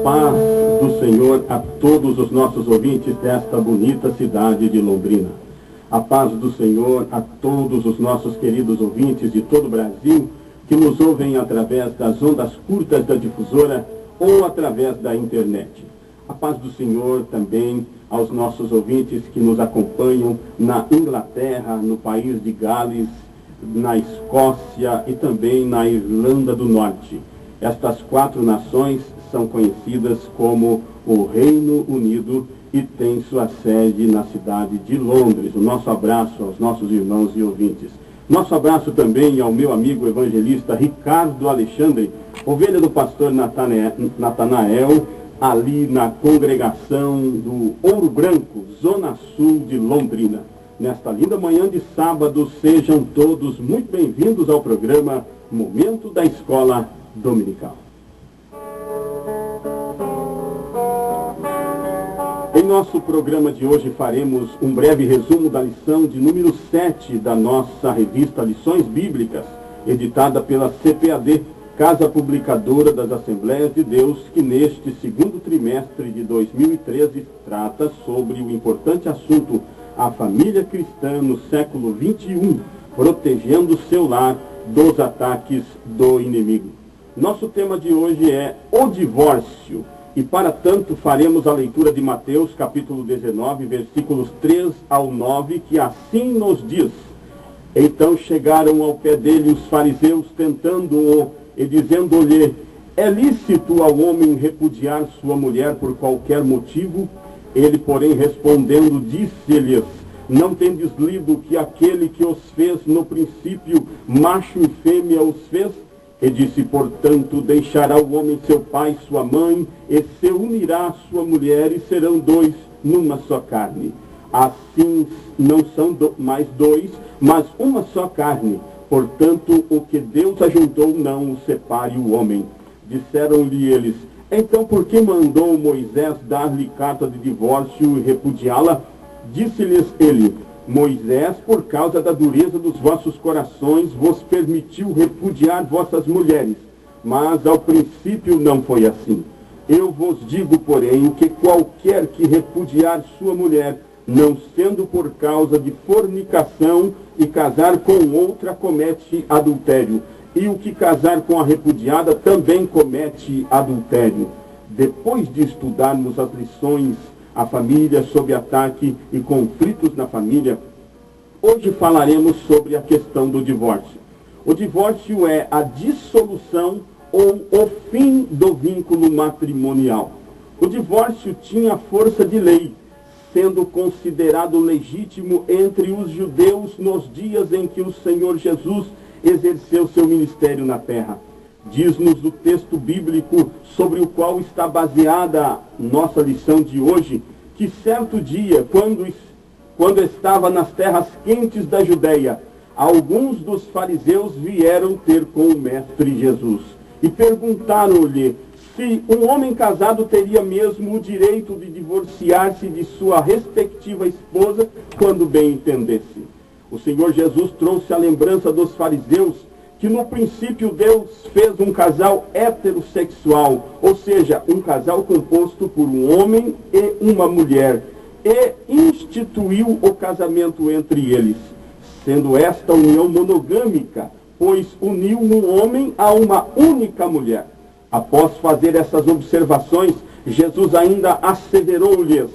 paz do Senhor a todos os nossos ouvintes desta bonita cidade de Londrina. A paz do Senhor a todos os nossos queridos ouvintes de todo o Brasil que nos ouvem através das ondas curtas da difusora ou através da internet. A paz do Senhor também aos nossos ouvintes que nos acompanham na Inglaterra, no país de Gales, na Escócia e também na Irlanda do Norte. Estas 4 nações são conhecidas como o Reino Unido e tem sua sede na cidade de Londres. O nosso abraço aos nossos irmãos e ouvintes. Nosso abraço também ao meu amigo evangelista Ricardo Alexandre, ovelha do pastor Natanael, ali na congregação do Ouro Branco, Zona Sul de Londrina. Nesta linda manhã de sábado, sejam todos muito bem-vindos ao programa Momento da Escola Dominical. Em nosso programa de hoje faremos um breve resumo da lição de número 7 da nossa revista Lições Bíblicas, editada pela CPAD, Casa Publicadora das Assembleias de Deus, que neste segundo trimestre de 2013 trata sobre o importante assunto a família cristã no século XXI, protegendo seu lar dos ataques do inimigo. Nosso tema de hoje é o divórcio, e para tanto faremos a leitura de Mateus capítulo 19, versículos 3 ao 9, que assim nos diz: Então chegaram ao pé dele os fariseus, tentando-o e dizendo-lhe: É lícito ao homem repudiar sua mulher por qualquer motivo? Ele, porém, respondendo, disse-lhes: Não tendes lido que aquele que os fez no princípio, macho e fêmea os fez? E disse, portanto, deixará o homem seu pai e sua mãe, e se unirá à sua mulher, e serão 2 numa só carne. Assim não são mais 2, mas uma só carne. Portanto, o que Deus ajuntou não o separe o homem. Disseram-lhe eles: Então por que mandou Moisés dar-lhe carta de divórcio e repudiá-la? Disse-lhes ele: Moisés, por causa da dureza dos vossos corações, vos permitiu repudiar vossas mulheres. Mas ao princípio não foi assim. Eu vos digo, porém, que qualquer que repudiar sua mulher, não sendo por causa de fornicação, e casar com outra, comete adultério. E o que casar com a repudiada também comete adultério. Depois de estudarmos as lições, a família sob ataque e conflitos na família, hoje falaremos sobre a questão do divórcio. O divórcio é a dissolução ou o fim do vínculo matrimonial. O divórcio tinha força de lei, sendo considerado legítimo entre os judeus nos dias em que o Senhor Jesus exerceu seu ministério na terra. Diz-nos o texto bíblico sobre o qual está baseada nossa lição de hoje, que certo dia, quando estava nas terras quentes da Judéia, alguns dos fariseus vieram ter com o mestre Jesus e perguntaram-lhe se um homem casado teria mesmo o direito de divorciar-se de sua respectiva esposa quando bem entendesse. O Senhor Jesus trouxe a lembrança dos fariseus que no princípio Deus fez um casal heterossexual, ou seja, um casal composto por um homem e uma mulher, e instituiu o casamento entre eles, sendo esta união monogâmica, pois uniu um homem a uma única mulher. Após fazer essas observações, Jesus ainda asseverou-lhes: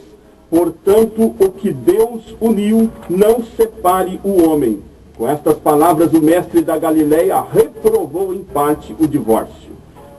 Portanto, o que Deus uniu, não separe o homem. Com estas palavras, o mestre da Galileia reprovou em parte o divórcio.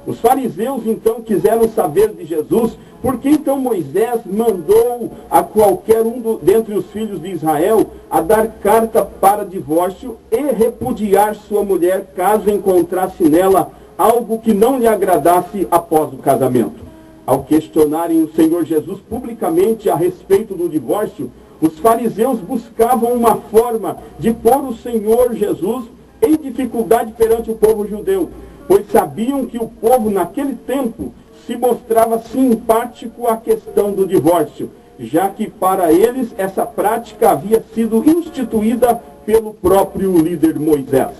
Os fariseus, então, quiseram saber de Jesus por que então Moisés mandou a qualquer um dentre os filhos de Israel a dar carta para divórcio e repudiar sua mulher caso encontrasse nela algo que não lhe agradasse após o casamento. Ao questionarem o Senhor Jesus publicamente a respeito do divórcio, os fariseus buscavam uma forma de pôr o Senhor Jesus em dificuldade perante o povo judeu, pois sabiam que o povo naquele tempo se mostrava simpático à questão do divórcio, já que para eles essa prática havia sido instituída pelo próprio líder Moisés.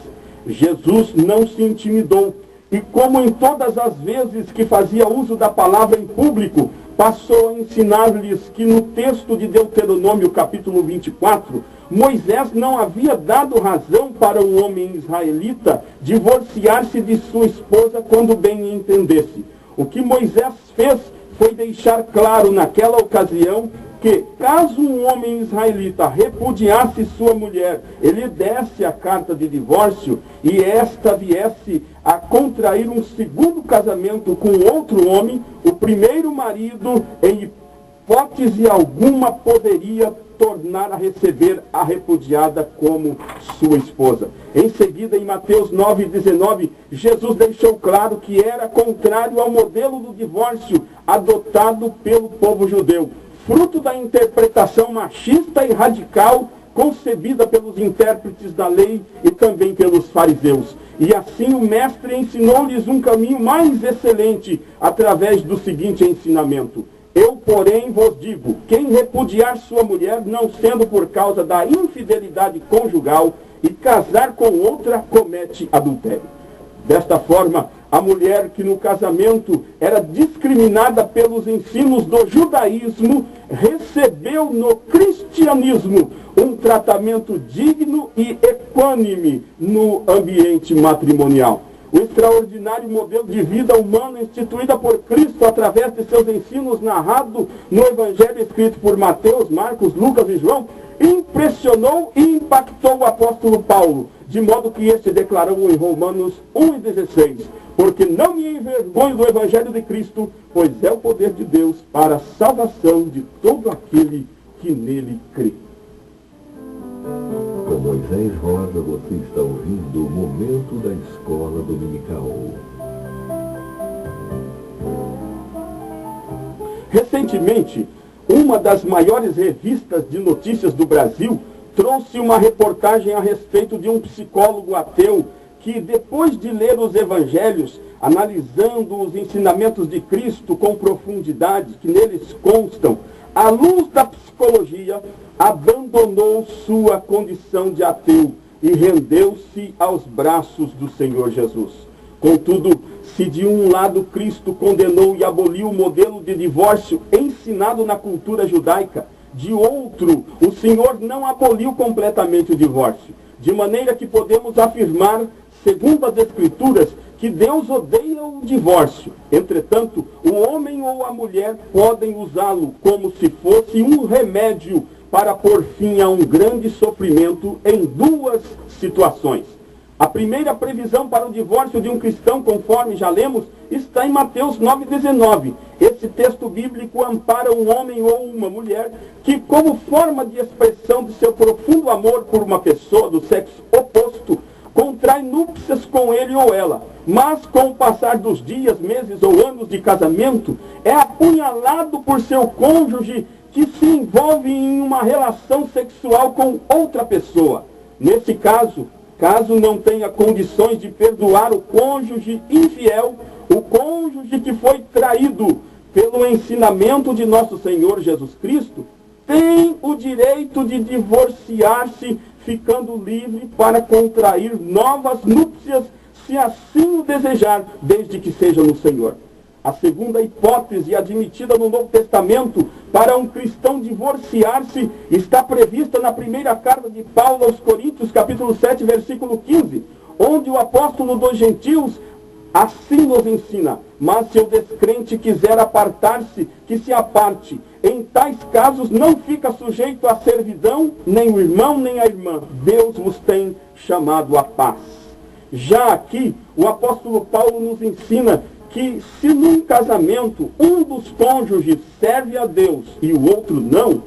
Jesus não se intimidou e como em todas as vezes que fazia uso da palavra em público, passou a ensinar-lhes que no texto de Deuteronômio, capítulo 24, Moisés não havia dado razão para o homem israelita divorciar-se de sua esposa quando bem entendesse. O que Moisés fez foi deixar claro naquela ocasião que, caso um homem israelita repudiasse sua mulher, ele desse a carta de divórcio e esta viesse a contrair um segundo casamento com outro homem, o primeiro marido, em hipótese alguma, poderia tornar a receber a repudiada como sua esposa. Em seguida, em Mateus 9,19, Jesus deixou claro que era contrário ao modelo do divórcio adotado pelo povo judeu, fruto da interpretação machista e radical concebida pelos intérpretes da lei e também pelos fariseus. E assim o mestre ensinou-lhes um caminho mais excelente através do seguinte ensinamento: eu, porém, vos digo, quem repudiar sua mulher, não sendo por causa da infidelidade conjugal, e casar com outra, comete adultério. Desta forma, a mulher que no casamento era discriminada pelos ensinos do judaísmo, recebeu no cristianismo um tratamento digno e equânime no ambiente matrimonial. O extraordinário modelo de vida humana instituída por Cristo através de seus ensinos narrado no Evangelho escrito por Mateus, Marcos, Lucas e João, impressionou e impactou o apóstolo Paulo, de modo que este declarou em Romanos 1,16, porque não me envergonho do Evangelho de Cristo, pois é o poder de Deus para a salvação de todo aquele que nele crê. Com Moisés Rosa, você está ouvindo o Momento da Escola Dominical. Recentemente, uma das maiores revistas de notícias do Brasil trouxe uma reportagem a respeito de um psicólogo ateu que, depois de ler os evangelhos, analisando os ensinamentos de Cristo com profundidade que neles constam, à luz da psicologia, abandonou sua condição de ateu e rendeu-se aos braços do Senhor Jesus. Contudo, se de um lado Cristo condenou e aboliu o modelo de divórcio ensinado na cultura judaica, de outro, o Senhor não aboliu completamente o divórcio, de maneira que podemos afirmar, segundo as Escrituras, que Deus odeia o divórcio. Entretanto, o homem ou a mulher podem usá-lo como se fosse um remédio para pôr fim a um grande sofrimento em duas situações. A primeira previsão para o divórcio de um cristão, conforme já lemos, está em Mateus 9,19. Esse texto bíblico ampara um homem ou uma mulher que, como forma de expressão de seu profundo amor por uma pessoa do sexo oposto, contrai núpcias com ele ou ela, mas com o passar dos dias, meses ou anos de casamento, é apunhalado por seu cônjuge que se envolve em uma relação sexual com outra pessoa. Nesse caso não tenha condições de perdoar o cônjuge infiel, o cônjuge que foi traído pelo ensinamento de nosso Senhor Jesus Cristo, tem o direito de divorciar-se, ficando livre para contrair novas núpcias, se assim o desejar, desde que seja no Senhor. A segunda hipótese admitida no Novo Testamento para um cristão divorciar-se está prevista na primeira carta de Paulo aos Coríntios, capítulo 7, versículo 15, onde o apóstolo dos gentios assim nos ensina: mas se o descrente quiser apartar-se, que se aparte. Em tais casos não fica sujeito à servidão, nem o irmão, nem a irmã. Deus vos tem chamado à paz. Já aqui, o apóstolo Paulo nos ensina que se num casamento um dos cônjuges serve a Deus e o outro não,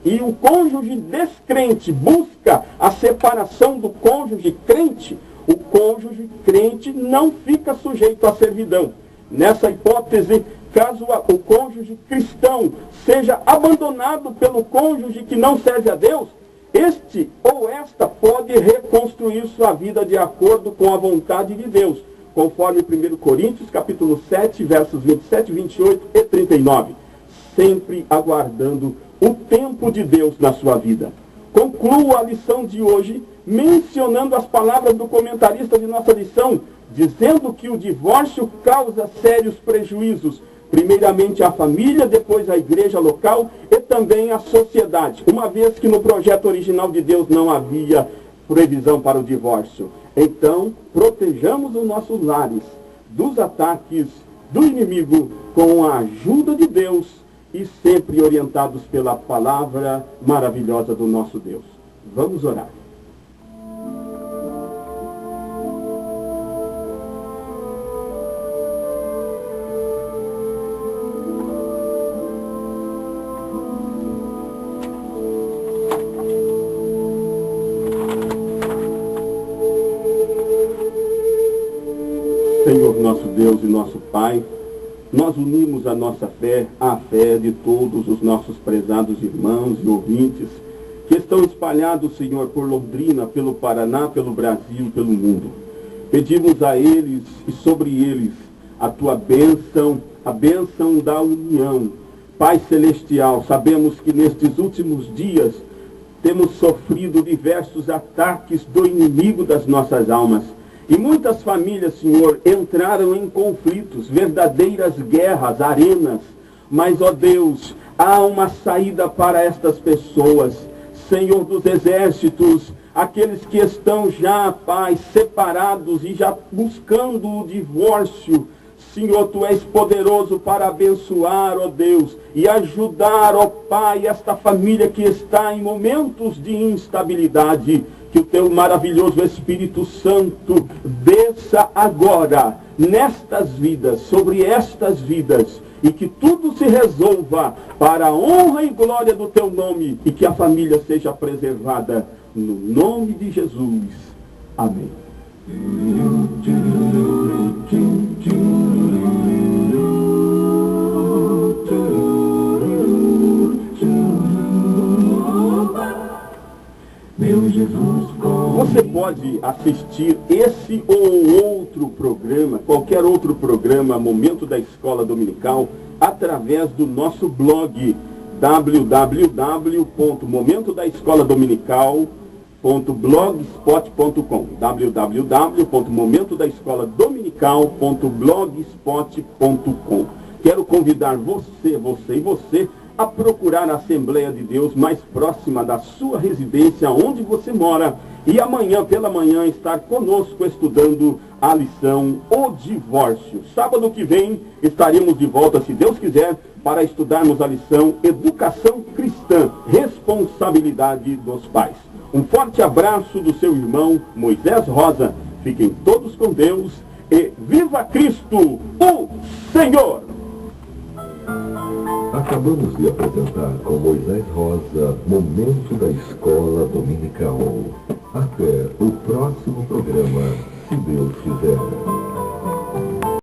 e o cônjuge descrente busca a separação do cônjuge crente, o cônjuge crente não fica sujeito à servidão. Nessa hipótese, caso o cônjuge cristão seja abandonado pelo cônjuge que não serve a Deus, este ou esta pode reconstruir sua vida de acordo com a vontade de Deus, conforme 1 Coríntios, capítulo 7, versos 27, 28 e 39, sempre aguardando o tempo de Deus na sua vida. Concluo a lição de hoje mencionando as palavras do comentarista de nossa lição, dizendo que o divórcio causa sérios prejuízos, primeiramente à família, depois à igreja local e também à sociedade, uma vez que no projeto original de Deus não havia previsão para o divórcio. Então, protejamos os nossos lares dos ataques do inimigo com a ajuda de Deus e sempre orientados pela palavra maravilhosa do nosso Deus. Vamos orar. Senhor nosso Deus e nosso Pai, nós unimos a nossa fé à fé de todos os nossos prezados irmãos e ouvintes que estão espalhados, Senhor, por Londrina, pelo Paraná, pelo Brasil, pelo mundo. Pedimos a eles e sobre eles a tua bênção, a bênção da união. Pai Celestial, sabemos que nestes últimos dias temos sofrido diversos ataques do inimigo das nossas almas. E muitas famílias, Senhor, entraram em conflitos, verdadeiras guerras, arenas. Mas, ó Deus, há uma saída para estas pessoas. Senhor dos exércitos, aqueles que estão já, Pai, separados e já buscando o divórcio. Senhor, Tu és poderoso para abençoar, ó Deus, e ajudar, ó Pai, esta família que está em momentos de instabilidade. Que o Teu maravilhoso Espírito Santo desça agora nestas vidas, sobre estas vidas, e que tudo se resolva para a honra e glória do Teu nome, e que a família seja preservada no nome de Jesus. Amém. Meu Jesus, você pode assistir esse ou outro programa, qualquer outro programa, Momento da Escola Dominical, através do nosso blog www.momentodaescoladominical.blogspot.com www.momentodaescoladominical.blogspot.com. Quero convidar você a procurar a Assembleia de Deus mais próxima da sua residência, onde você mora, e amanhã pela manhã estar conosco estudando a lição O Divórcio. Sábado que vem estaremos de volta, se Deus quiser, para estudarmos a lição Educação Cristã, Responsabilidade dos Pais. Um forte abraço do seu irmão Moisés Rosa. Fiquem todos com Deus e viva Cristo, o Senhor! Acabamos de apresentar com Moisés Rosa Momento da Escola Dominical. Até o próximo programa.